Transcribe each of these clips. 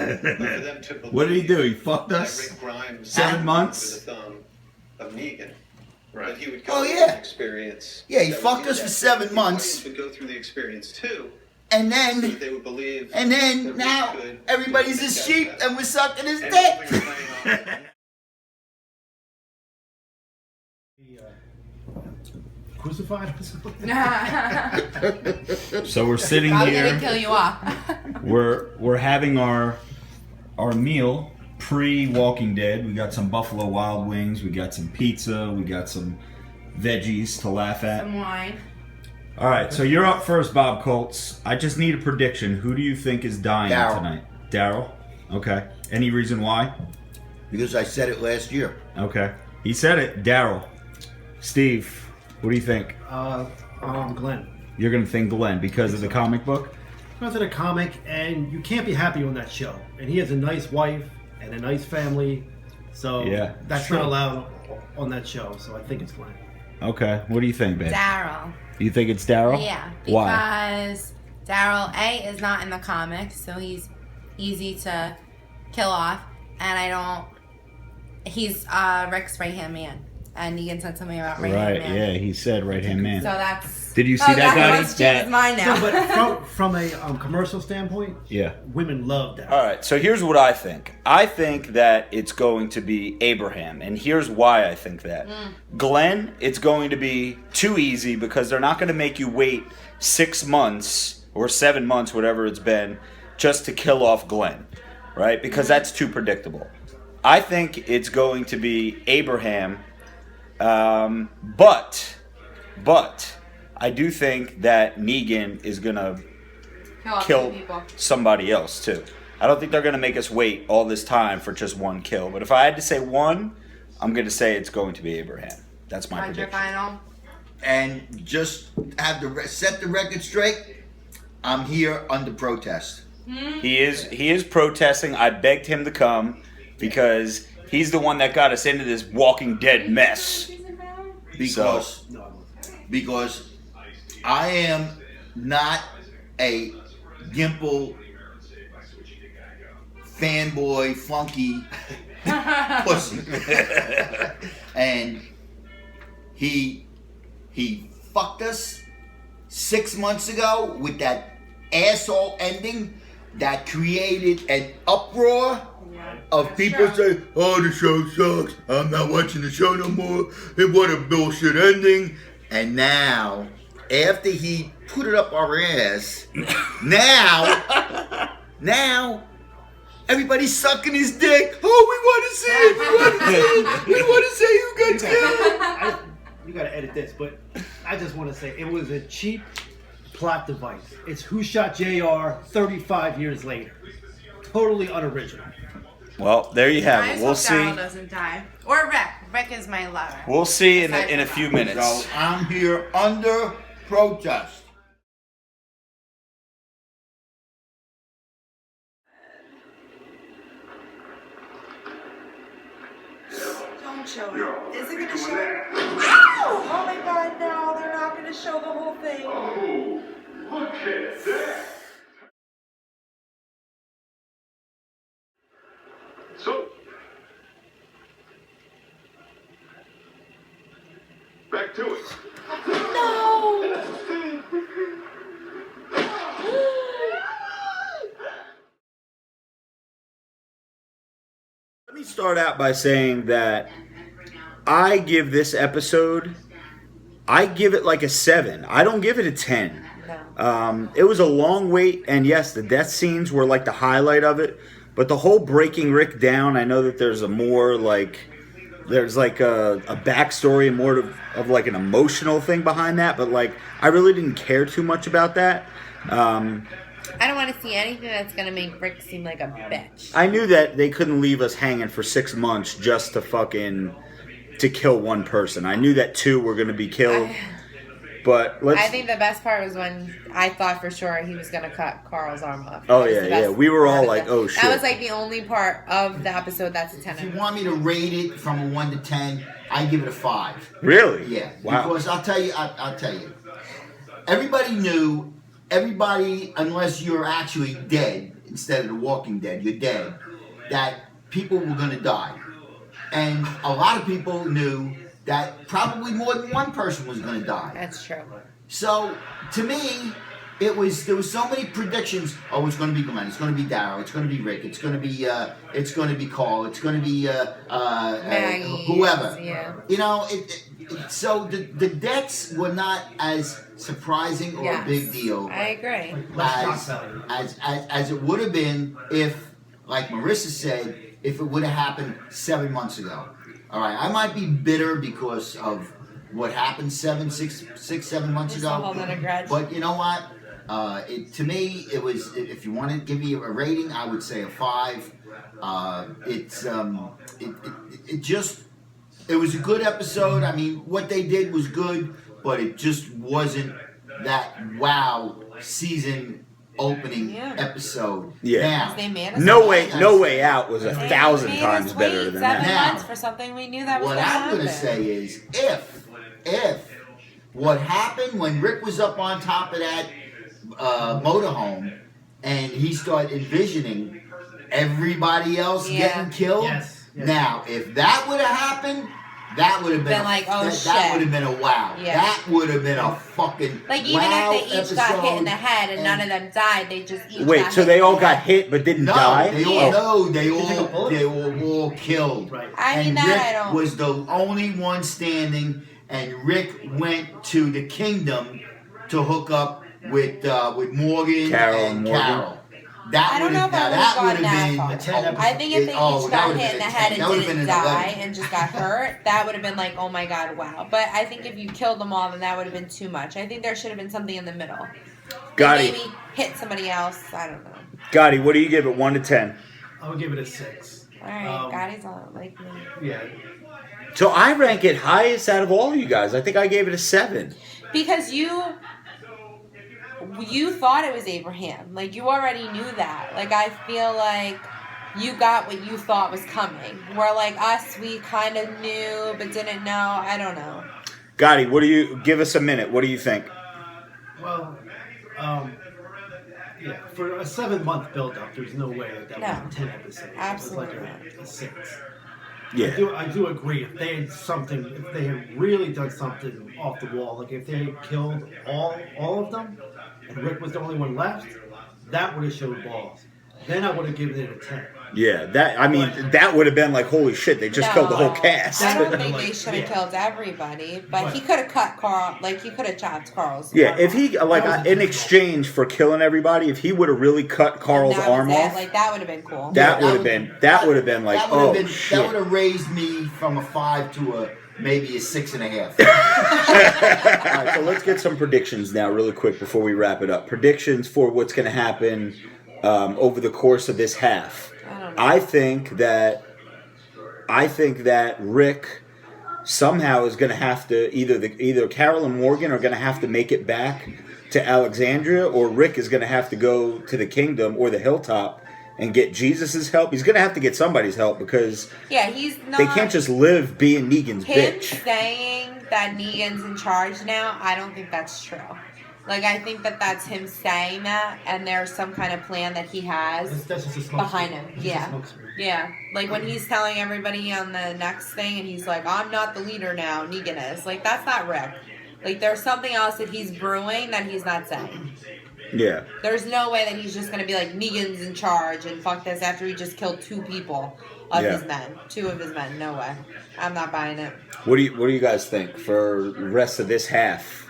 them to believe What did he do? He fucked us? Rick Grimes 7 months? with the thumb of Negan. Right. But he would Oh, go through yeah. the experience. Yeah, he that fucked would us do for that. 7 The months. audience would go through the experience too. And So that then, they would believe. now, everybody's his sheep and we're sucking his And dick. we were playing off. Crucified or something? So we're sitting Probably gonna here. kill you off. We're having our meal pre-Walking Dead. We got some Buffalo Wild Wings. We got some pizza. We got some veggies to laugh at. Some wine. All right, so you're up first, Bob Colts. I just need a prediction. Who do you think is dying Daryl. tonight? Daryl? Okay. Any reason why? Because I said it last year. Okay. He said it. Daryl. Steve, what do you think? Glenn. You're going to think Glenn because of the comic book? Because of the comic, and you can't be happy on that show. And he has a nice wife and a nice family, so Yeah, that's true. not allowed on that show. So I think it's Glenn. Okay. What do you think, babe? Daryl. You think it's Daryl? Yeah. Why? Because Daryl, A, is not in the comics, so he's easy to kill off. And he's Rick's right-hand man. And Negan said something about right-hand Right, man. yeah, he said right-hand man. So that's... Did you see that, guy? Let's change his mind now. No, but from a commercial standpoint, Yeah. women love that. All right, so here's what I think. I think that it's going to be Abraham, and here's why I think that. Glenn, it's going to be too easy because they're not going to make you wait 6 months or 7 months, whatever it's been, just to kill off Glenn, right? Because that's too predictable. I think it's going to be Abraham, but I do think that Negan is going to kill people. somebody else too. I don't think they're going to make us wait all this time for just one kill. But if I had to say one, I'm going to say it's going to be Abraham. That's my What's your prediction. final? And just have set the record straight. I'm here under protest. He is protesting. I begged him to come because he's the one that got us into this Walking Dead mess. Because I am not a Gimple fanboy funky pussy. And he fucked us 6 months ago with that asshole ending that created an uproar of people saying, "Oh, the show sucks. I'm not watching the show no more. What a bullshit ending." And now, after he put it up our ass, now everybody's sucking his dick. Oh, we want to see it. We want to see who got killed. You gotta edit this, but I just want to say it was a cheap plot device. It's Who Shot JR 35 years later. Totally unoriginal. Well, there you have I it. just We'll hope see. Daryl doesn't die. Or Rick. Rick is my lover. We'll see in Aside a from few that. minutes. So I'm here under protest. Don't show it. Is it going to show it? Oh my god, no, they're not going to show the whole thing. Oh, look at that! So, back to it. No! Let me start out by saying that I give this episode, I give it like a 7. I don't give it a 10. It was a long wait, and yes, the death scenes were like the highlight of it, but the whole breaking Rick down, I know that there's a more like, there's like a backstory and more of like an emotional thing behind that, but like, I really didn't care too much about that. I don't want to see anything that's going to make Rick seem like a bitch. I knew that they couldn't leave us hanging for 6 months just to to kill one person. I knew that 2 were going to be killed. But I think the best part was when I thought for sure he was going to cut Carl's arm off. Oh, That was yeah, the best yeah. We were all part of like, it. oh, shit. That was like the only part of the episode that's a 10. If you want me to rate it from a 1 to 10, I give it a 5. Really? Yeah. Wow. Because I'll tell you, everybody knew, unless you're actually dead, instead of The Walking Dead, you're dead, that people were going to die. And a lot of people knew that probably more than one person was going to die. That's true. So, to me, there was so many predictions. Oh, it's going to be Glenn. It's going to be Daryl. It's going to be Rick. It's going to be Carl. It's going to be Maggie, whoever. yeah. You know, so the deaths were not as surprising or a big deal I agree. as it would have been if, like Marissa said, if it would have happened 7 months ago. All right, I might be bitter because of what happened 7 months Just ago. holding a grudge. But you know what? To me, it was. If you want to give me a rating, I would say a 5. It was a good episode. I mean, what they did was good, but it just wasn't that wow season opening episode. Yeah. Now, They made us No wait. way out was 1,000 They made times us better wait than 7 that. months for something we knew that was what going to I'm happen. going to say is, if what happened when Rick was up on top of that motorhome and he started envisioning everybody else getting killed. Yes. Now, if that would have happened, that would have been Like, oh, that shit. would have been a wow. Yeah. That would have been a fucking Like, even wow if they each got hit in the episode. head and none of them died, they just each Wait, got so hit they in all the got head. hit but didn't No, die? they Yeah. all no, They were all killed. Right. I mean, And that Rick I don't. was the only one standing, and Rick went to the kingdom to hook up with Morgan Carol and Morgan. Carol. That I don't would know have if I that would've would gone have that been. far. I think if they each got hit in the head and didn't an die 11. and just got hurt, that would have been like, oh my god, wow. But I think if you killed them all, then that would have been too much. I think there should have been something in the middle. Gotti, Maybe hit somebody else. I don't know. Gotti, what do you give it? 1 to 10. I would give it a 6. All right, Gotti's all like me. Yeah. So I rank it highest out of all of you guys. I think I gave it a 7. Because you thought it was Abraham. Like, you already knew that. Like, I feel like you got what you thought was coming. Where, like, us, we kind of knew but didn't know. I don't know. Gotti, what do you give us a minute? What do you think? Well, yeah, for a 7-month build-up, there's no way that No. was 10 episodes. Absolutely It was like a 6. Yeah. I do agree. If they had something, if they had really done something off the wall, like if they had killed all of them, and Rick was the only one left, that would have showed balls. Then I would have given it a 10. Yeah, that would have been like, holy shit, they just killed the whole cast. I don't think they Like, should have yeah. killed everybody, but Right. he could have cut Carl. Like, he could have chopped Carl's. Yeah, arm if he, off. like, That was in a exchange for killing everybody, if he would have really cut Carl's That was arm it. off, Like, that would have been cool. that would have been like, that would have oh, been, shit. That would have raised me from a 5 to maybe a 6.5. All right, so let's get some predictions now, really quick, before we wrap it up. Predictions for what's going to happen over the course of this half. I don't know. I think that Rick somehow is going to have to either Carol and Morgan are going to have to make it back to Alexandria, or Rick is going to have to go to the kingdom or the hilltop and get Jesus' help. He's going to have to get somebody's help because Yeah, he's not. they can't just live being Negan's Him bitch. saying that Negan's in charge now, I don't think that's true. Like, I think that that's him saying that, and there's some kind of plan that he has. That's just a smoke Behind screen. him, It's yeah. just a smoke screen. Yeah, like when he's telling everybody on the next thing, and he's like, I'm not the leader now, Negan is. Like, that's not Rick. Like, there's something else that he's brewing that he's not saying. Yeah. There's no way that he's just going to be like, Negan's in charge and fuck this after he just killed 2 people of Yeah. his men. 2 of his men. No way. I'm not buying it. What do you guys think for the rest of this half?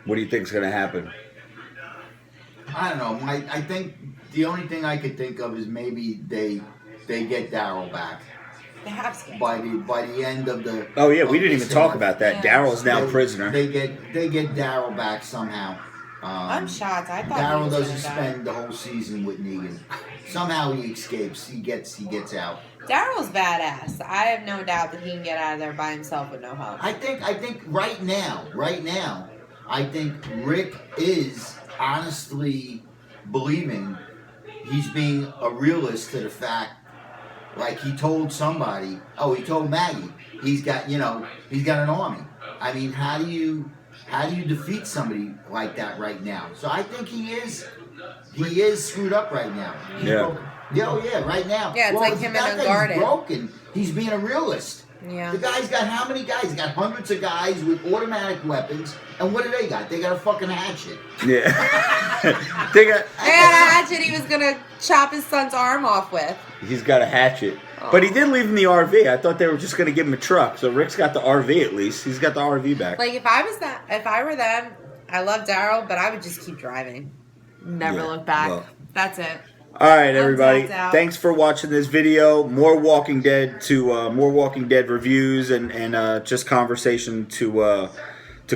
What do you think is going to happen? I don't know. I think the only thing I could think of is maybe they get Daryl back They have to. by the end of the. Oh yeah, we of didn't this even talk Oh, half. about that. Yeah. Daryl's now prisoner. They get Daryl back somehow. I'm shocked. I thought he Daryl was doesn't gonna die. spend the whole season with Negan. Somehow he escapes. He gets out. Daryl's badass. I have no doubt that he can get out of there by himself with no help. I think right now, I think Rick is honestly believing he's being a realist to the fact, like he told somebody, he told Maggie, he's got an army. I mean, how do you defeat somebody like that right now? So I think he is he is screwed up right now. Yeah. Yeah, oh yeah, right now. Yeah, it's like him in that guy's Unguarded. broken. He's being a realist. Yeah. The guy's got how many guys? He's got hundreds of guys with automatic weapons. And what do they got? They got a fucking hatchet. Yeah. They got. They had a hatchet he was gonna chop his son's arm off with. He's got a hatchet. But he did leave him the RV. I thought they were just going to give him a truck. So Rick's got the RV at least. He's got the RV back. Like if I were them, I love Daryl, but I would just keep driving. Never Yeah, look back. well. That's it. All right, everybody. tapped out. Thanks for watching this video. More Walking Dead reviews and just conversation to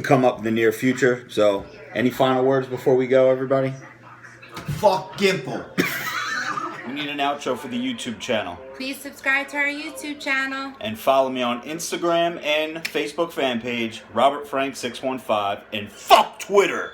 come up in the near future. So, any final words before we go, everybody? Fuck Gimple. We need an outro for the YouTube channel. Please subscribe to our YouTube channel. And follow me on Instagram and Facebook fan page, RobertFrank615, and fuck Twitter.